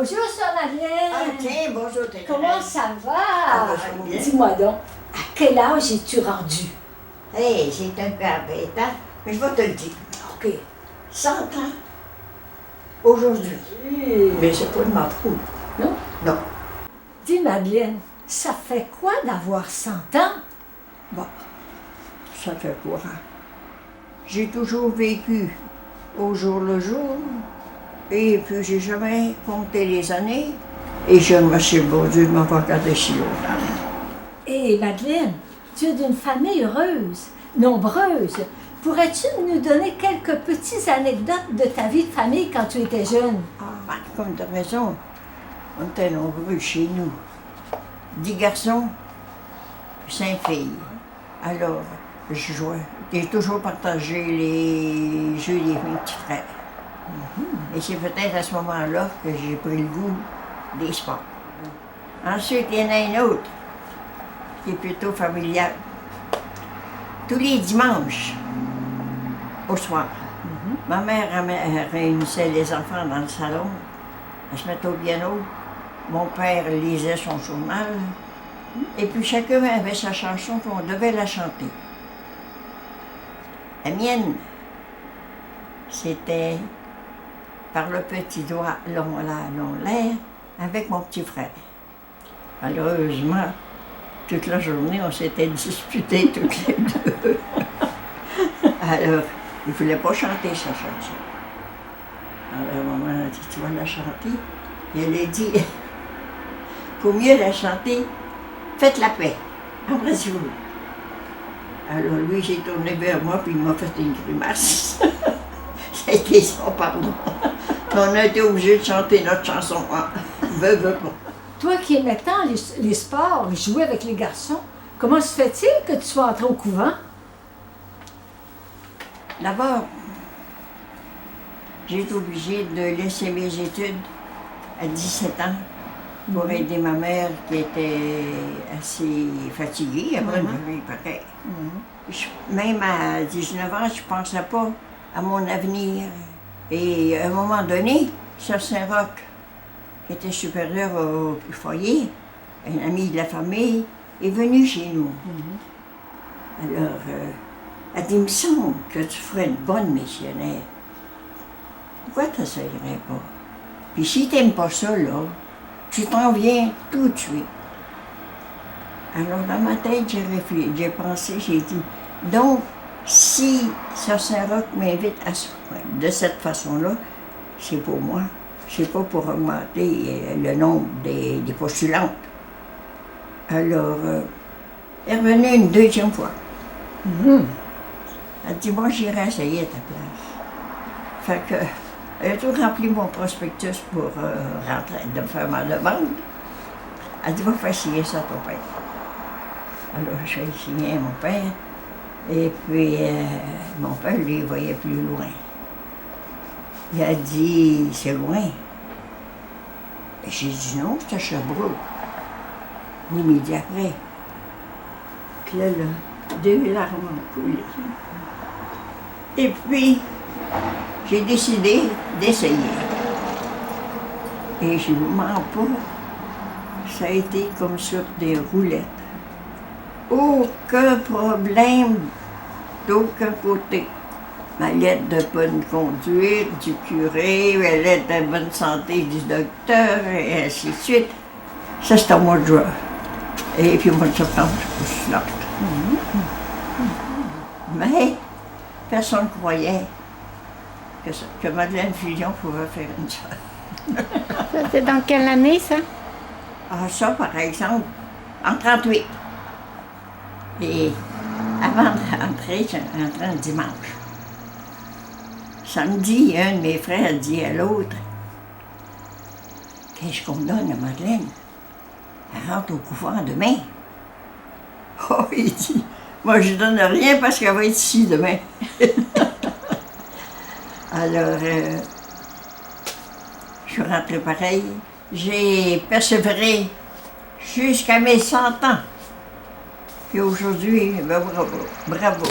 Bonjour, Sœur Madeleine. Ah tiens, bonjour, t'es Comment ça va? Ah, ça va bien. Dis-moi donc, à quel âge es-tu rendu? Hey, c'est un peu embêtant, mais je vais te le dire. OK. 100 ans aujourd'hui. Mais c'est pas de ma faute. Non? Non. Dis, Madeleine, ça fait quoi d'avoir 100 ans? Bon, ça fait quoi? J'ai toujours vécu au jour le jour, et puis j'ai jamais compté les années, et je remercie le bon Dieu de m'avoir gardé si longtemps. Hé, Madeleine, tu es d'une famille heureuse, nombreuse. Pourrais-tu nous donner quelques petites anecdotes de ta vie de famille quand tu étais jeune? Ah, comme tu as raison, on était nombreux chez nous. 10 garçons, 5 filles. Alors, je jouais. J'ai toujours partagé les jeux des mes petits frères. Et c'est peut-être à ce moment-là que j'ai pris le goût des sports. Ensuite, il y en a une autre qui est plutôt familiale. Tous les dimanches, au soir, ma mère réunissait les enfants dans le salon. Elle se mettait au piano. Mon père lisait son journal. Et puis chacun avait sa chanson qu'on devait la chanter. La mienne, c'était Par le petit doigt long l'air avec mon petit frère. Malheureusement, toute la journée, on s'était disputés toutes les deux. Alors, il ne voulait pas chanter sa chanson. Alors, maman a dit, tu vas la chanter? Et elle a dit, pour mieux la chanter, faites la paix, embrassez-vous. Alors lui, j'ai tourné vers moi, puis il m'a fait une grimace. Ça a été son pardon. On a été obligés de chanter notre chanson. Veux pas. Toi qui aimais tant les sports, jouer avec les garçons, comment se fait-il que tu sois entré au couvent? D'abord, j'ai été obligée de laisser mes études à 17 ans pour aider ma mère qui était assez fatiguée. Après, il paraît. Même à 19 ans, je ne pensais pas à mon avenir. Et à un moment donné, Sœur Saint-Roch, qui était supérieure au foyer, un ami de la famille, est venue chez nous. Alors, elle dit, il me semble que tu ferais une bonne missionnaire. Pourquoi tu n'essayerais pas? Puis si tu n'aimes pas ça, là, tu t'en viens tout de suite. Alors dans ma tête, j'ai pensé, j'ai dit, donc, si Sœur Saint-Roch m'invite à ce point, de cette façon-là, c'est pour moi. C'est pas pour augmenter le nombre des postulantes. Alors, elle est revenue une deuxième fois. Elle dit, moi, j'irai essayer à ta place. Fait que, elle a tout rempli mon prospectus pour rentrer, de faire ma demande. Elle dit, va faire signer ça à ton père. Alors, je vais signer à mon père. Et puis, mon père, lui, il voyait plus loin. Il a dit, c'est loin. Et j'ai dit, non, c'est à Sherbrooke. L'immédiat après. Puis là, 2 larmes ont coulé. Et puis, j'ai décidé d'essayer. Et je ne vous mens pas, ça a été comme sur des roulettes. Aucun problème d'aucun côté. Ma lettre de bonne conduite du curé, ma lettre de bonne santé du docteur, et ainsi de suite. Ça, c'était au mois de juin. Et puis au mois de septembre, je suis là. Mais personne ne croyait que Madeleine Fillon pouvait faire une chose. C'était dans quelle année, ça? Ah, ça, par exemple, en 38. Et avant de rentrer, je rentrais un dimanche. Samedi, un de mes frères dit à l'autre, qu'est-ce qu'on donne à Madeleine? Elle rentre au couvent demain. Oh, il dit, moi je donne rien parce qu'elle va être ici demain. Alors, je suis rentrée pareil. J'ai persévéré jusqu'à mes 100 ans. Puis aujourd'hui, ben bravo, bravo.